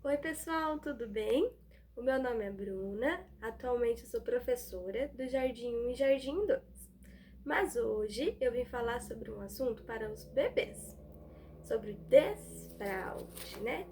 Oi, pessoal, tudo bem? O meu nome é Bruna, atualmente eu sou professora do Jardim 1 e Jardim 2. Mas hoje eu vim falar sobre um assunto para os bebês, sobre desfraude, né?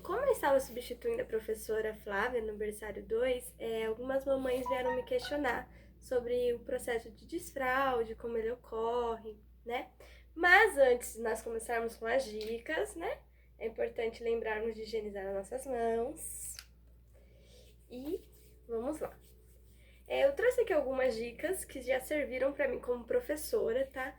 Como eu estava substituindo a professora Flávia no berçário 2, algumas mamães vieram me questionar sobre o processo de desfraude, como ele ocorre, né? Mas antes de nós começarmos com as dicas, né? É importante lembrarmos de higienizar as nossas mãos. E vamos lá. Eu trouxe aqui algumas dicas que já serviram para mim como professora, tá?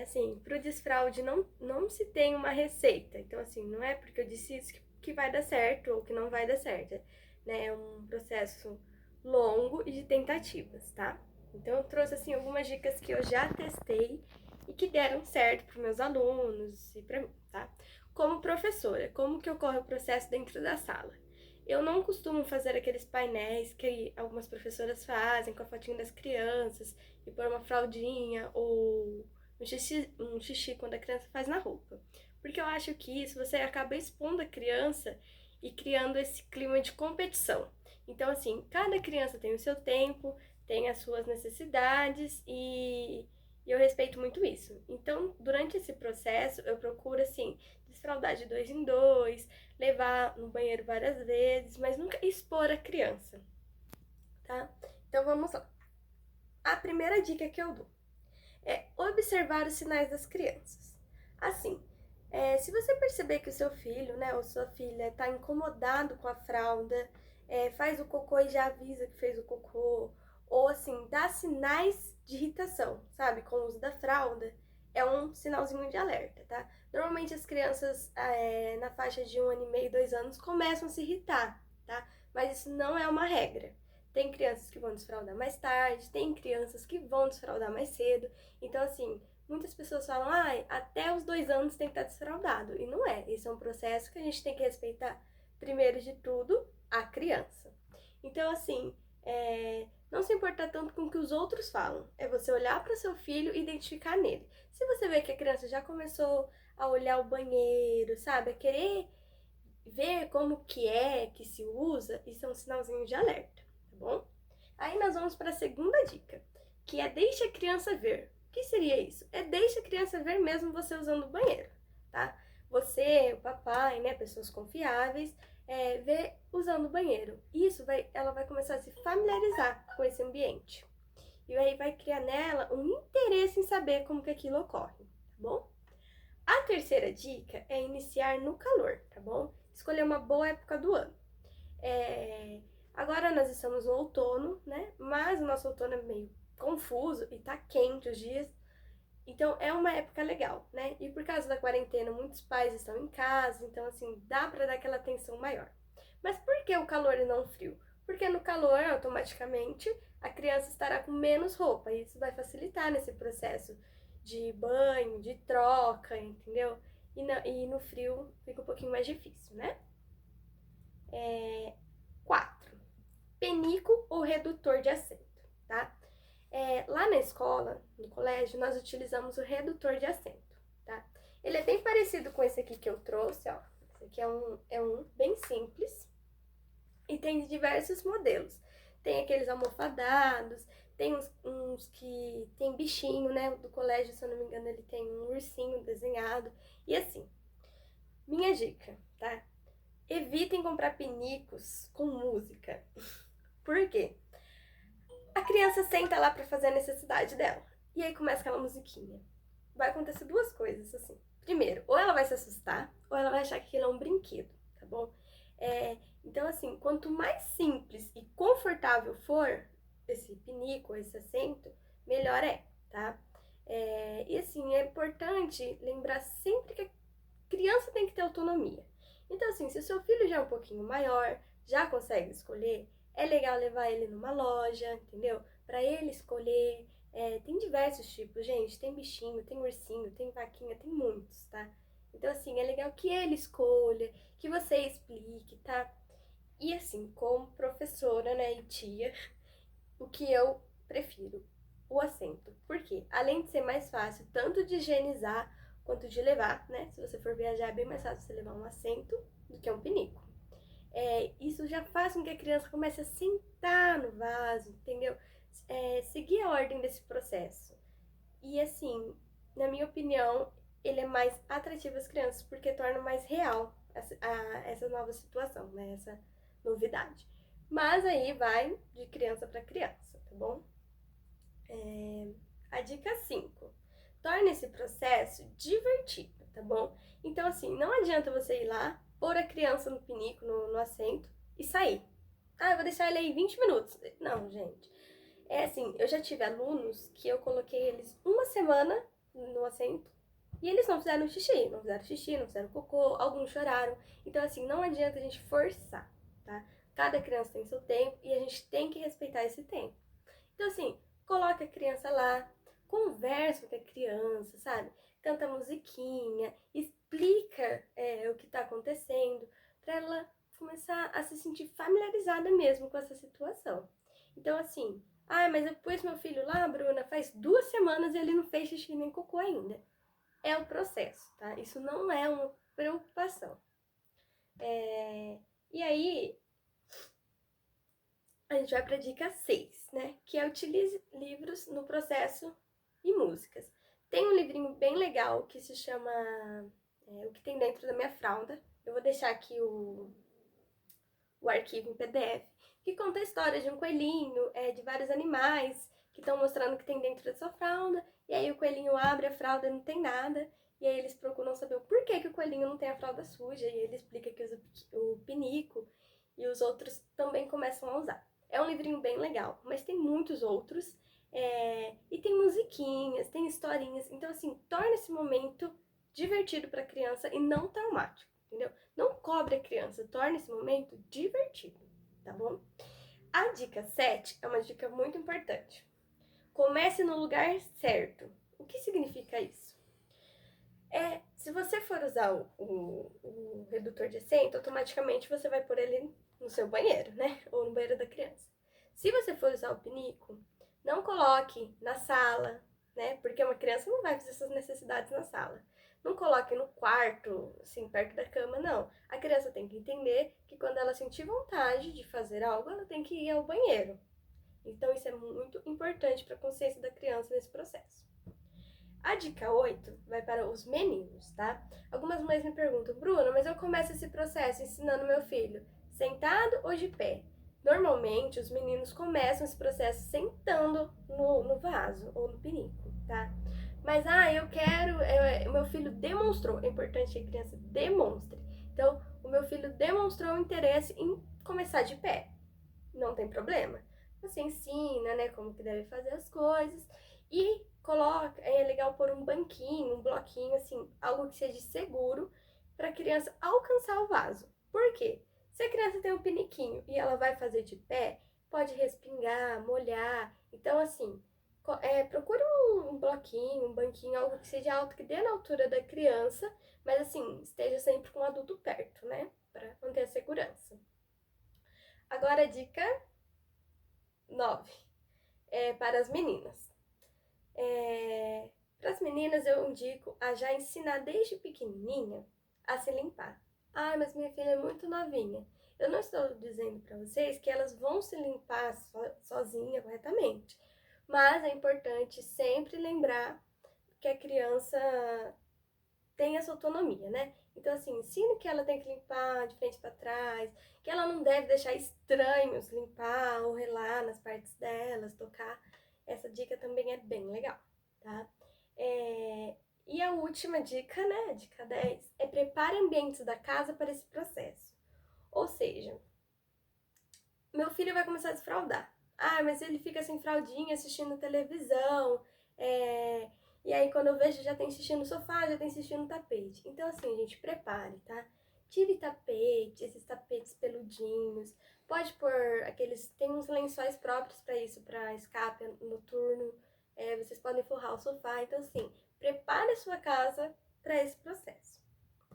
Assim, pro desfraude não se tem uma receita. Então, assim, não é porque eu disse isso que vai dar certo ou que não vai dar certo. Né? É um processo longo e de tentativas, tá? Então, eu trouxe, assim, algumas dicas que eu já testei e que deram certo para meus alunos e para mim, tá? Como professora, como que ocorre o processo dentro da sala? Eu não costumo fazer aqueles painéis que algumas professoras fazem com a fotinha das crianças e pôr uma fraldinha ou um xixi quando a criança faz na roupa. Porque eu acho que isso você acaba expondo a criança e criando esse clima de competição. Então, assim, cada criança tem o seu tempo, tem as suas necessidades e eu respeito muito isso. Então, durante esse processo, eu procuro, assim, desfraldar de dois em dois, levar no banheiro várias vezes, mas nunca expor a criança, tá? Então vamos lá. A primeira dica que eu dou é observar os sinais das crianças. Assim, se você perceber que o seu filho, né, ou sua filha está incomodado com a fralda, faz o cocô e já avisa que fez o cocô, ou assim, dá sinais de irritação, sabe, com o uso da fralda, é um sinalzinho de alerta, tá? Normalmente as crianças na faixa de 1 ano e meio, 2 anos começam a se irritar, tá? Mas isso não é uma regra. Tem crianças que vão desfraldar mais tarde, tem crianças que vão desfraldar mais cedo. Então, assim, muitas pessoas falam, até os 2 anos tem que estar desfraldado. E não é. Esse é um processo que a gente tem que respeitar, primeiro de tudo, a criança. Então, assim, não se importar tanto com o que os outros falam. É você olhar para o seu filho e identificar nele. Se você vê que a criança já começou a olhar o banheiro, sabe? A querer ver como que se usa, isso é um sinalzinho de alerta, tá bom? Aí nós vamos para a segunda dica, que é deixe a criança ver. O que seria isso? É deixe a criança ver mesmo você usando o banheiro, tá? Você, o papai, né, pessoas confiáveis, vê usando o banheiro. Ela vai começar a se familiarizar com esse ambiente. E aí vai criar nela um interesse em saber como que aquilo ocorre, tá bom? A terceira dica é iniciar no calor, tá bom? Escolher uma boa época do ano. Agora nós estamos no outono, né? Mas o nosso outono é meio confuso e tá quente os dias. Então é uma época legal, né? E por causa da quarentena, muitos pais estão em casa, então assim, dá para dar aquela atenção maior. Mas por que o calor e não o frio? Porque no calor, automaticamente, a criança estará com menos roupa e isso vai facilitar nesse processo de banho, de troca, entendeu? E no frio fica um pouquinho mais difícil, né? 4. Penico ou redutor de assento, tá? Lá na escola, no colégio, nós utilizamos o redutor de assento, tá? Ele é bem parecido com esse aqui que eu trouxe, ó. Esse aqui é um bem simples e tem diversos modelos. Tem aqueles almofadados, tem uns que tem bichinho, né? Do colégio, se eu não me engano, ele tem um ursinho desenhado. E assim, minha dica, tá? Evitem comprar pinicos com música. Por quê? A criança senta lá pra fazer a necessidade dela. E aí começa aquela musiquinha. Vai acontecer duas coisas, assim. Primeiro, ou ela vai se assustar, ou ela vai achar que aquilo é um brinquedo, tá bom? Então, assim, quanto mais simples e confortável for esse pinico, esse assento, melhor é, tá? E assim, é importante lembrar sempre que a criança tem que ter autonomia. Então, assim, se o seu filho já é um pouquinho maior, já consegue escolher, é legal levar ele numa loja, entendeu? Para ele escolher. Tem diversos tipos, gente. Tem bichinho, tem ursinho, tem vaquinha, tem muitos, tá? Então, assim, é legal que ele escolha, que você explique, tá? E assim, como professora, né, e tia, o que eu prefiro? O assento. Por quê? Além de ser mais fácil, tanto de higienizar quanto de levar, né? Se você for viajar, é bem mais fácil você levar um assento do que um pinico. Isso já faz com que a criança comece a sentar no vaso, entendeu? Seguir a ordem desse processo. E assim, na minha opinião, ele é mais atrativo às crianças porque torna mais real essa nova situação, né? Essa novidade. Mas aí vai de criança para criança, tá bom? A dica 5: torne esse processo divertido, tá bom? Então, assim, não adianta você ir lá, pôr a criança no pinico, no assento e sair. Ah, eu vou deixar ele aí 20 minutos. Não, gente. É assim, eu já tive alunos que eu coloquei eles uma semana no assento e eles não fizeram xixi, não fizeram cocô, alguns choraram. Então, assim, não adianta a gente forçar, tá? Cada criança tem seu tempo e a gente tem que respeitar esse tempo. Então, assim, coloca a criança lá, conversa com a criança, sabe? Canta musiquinha, explica o que tá acontecendo, pra ela começar a se sentir familiarizada mesmo com essa situação. Então, assim, mas eu pus meu filho lá, Bruna, faz 2 semanas e ele não fez xixi nem cocô ainda. É o processo, tá? Isso não é uma preocupação. E aí, a gente vai para a dica 6, né? Que é utilize livros no processo e músicas. Tem um livrinho bem legal que se chama O que tem dentro da minha fralda. Eu vou deixar aqui o arquivo em PDF, que conta a história de um coelhinho, de vários animais que estão mostrando o que tem dentro da sua fralda. E aí o coelhinho abre a fralda e não tem nada. E aí eles procuram saber o porquê que o coelhinho não tem a fralda suja. E ele explica que usa o pinico e os outros também começam a usar. É um livrinho bem legal, mas tem muitos outros. E tem musiquinhas, tem historinhas. Então, assim, torna esse momento divertido para a criança e não traumático, entendeu? Não cobre a criança, torne esse momento divertido, tá bom? A dica 7 é uma dica muito importante. Comece no lugar certo. O que significa isso? Se você for usar o redutor de assento, automaticamente você vai pôr ele no seu banheiro, né? Ou no banheiro da criança. Se você for usar o pinico, não coloque na sala, né? Porque uma criança não vai fazer suas necessidades na sala. Não coloque no quarto, assim, perto da cama, não. A criança tem que entender que quando ela sentir vontade de fazer algo, ela tem que ir ao banheiro. Então, isso é muito importante para a consciência da criança nesse processo. A dica 8 vai para os meninos, tá? Algumas mães me perguntam, Bruna, mas eu começo esse processo ensinando meu filho sentado ou de pé? Normalmente, os meninos começam esse processo sentando no vaso ou no pinico, tá? Mas, eu quero, o meu filho demonstrou, é importante que a criança demonstre. Então, o meu filho demonstrou um interesse em começar de pé. Não tem problema. Você ensina, né, como que deve fazer as coisas e coloca, é legal pôr um banquinho, um bloquinho, assim, algo que seja seguro para a criança alcançar o vaso. Por quê? Se a criança tem um piniquinho e ela vai fazer de pé, pode respingar, molhar. Então, assim, procure um bloquinho, um banquinho, algo que seja alto, que dê na altura da criança, mas assim, esteja sempre com o adulto perto, né? Para manter a segurança. Agora a dica 9 para as meninas. Para as meninas eu indico a já ensinar desde pequenininha a se limpar. Mas minha filha é muito novinha. Eu não estou dizendo para vocês que elas vão se limpar sozinha corretamente, mas é importante sempre lembrar que a criança tem essa autonomia, né? Então, assim, ensine que ela tem que limpar de frente para trás, que ela não deve deixar estranhos limpar ou relar nas partes delas, tocar. Essa dica também é bem legal, tá? E a última dica, né, dica 10, é prepare ambientes da casa para esse processo. Ou seja, meu filho vai começar a desfraldar. Mas ele fica sem fraldinha assistindo televisão, e aí quando eu vejo já tem xixi no sofá, já tem xixi no tapete. Então assim, gente, prepare, tá? Tire tapete, esses tapetes peludinhos. Pode pôr tem uns lençóis próprios para isso, para escape noturno. Vocês podem forrar o sofá. Então assim, prepare a sua casa para esse processo,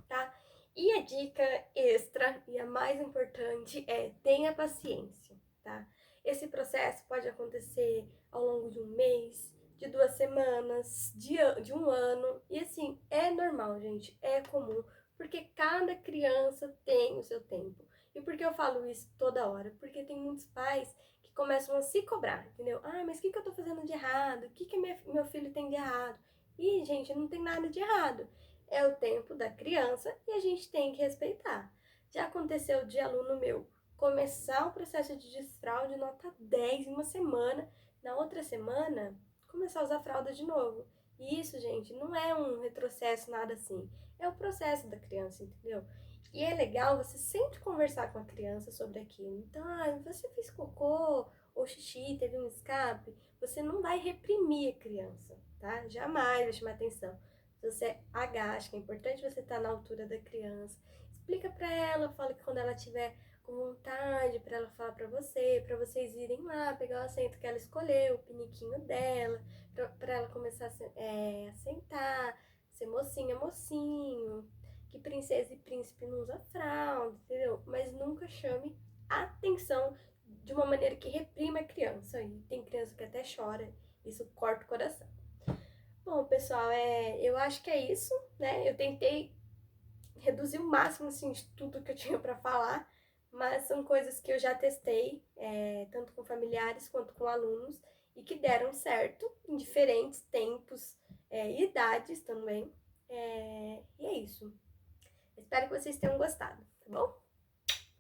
tá? E a dica extra e a mais importante é tenha paciência, tá? Esse processo pode acontecer ao longo de um mês, de 2 semanas, de um ano. E assim, é normal, gente, é comum, porque cada criança tem o seu tempo. E por que eu falo isso toda hora? Porque tem muitos pais que começam a se cobrar, entendeu? Ah, mas o que eu tô fazendo de errado? O que meu filho tem de errado? E, gente, não tem nada de errado. É o tempo da criança e a gente tem que respeitar. Já aconteceu de aluno meu começar o processo de desfraude nota 10 em uma semana, na outra semana começar a usar fralda de novo. E isso, gente, não é um retrocesso, nada assim. É o processo da criança, entendeu? E é legal você sempre conversar com a criança sobre aquilo. Então, você fez cocô ou xixi, teve um escape, você não vai reprimir a criança, tá? Jamais vai chamar atenção. Você agacha, que é importante você estar na altura da criança. Explica pra ela, fala que quando ela tiver com vontade, pra ela falar pra pra vocês irem lá, pegar o assento que ela escolheu, o piniquinho dela, pra ela começar a sentar, ser mocinha, mocinho, que princesa e príncipe não usa fralda, entendeu? Mas nunca chame atenção de uma maneira que reprima a criança. E tem criança que até chora, isso corta o coração. Bom, pessoal, eu acho que é isso, né? Eu tentei reduzir o máximo assim, de tudo que eu tinha para falar, mas são coisas que eu já testei, tanto com familiares quanto com alunos, e que deram certo em diferentes tempos e idades também. E é isso. Espero que vocês tenham gostado, tá bom?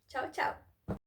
Tchau, tchau!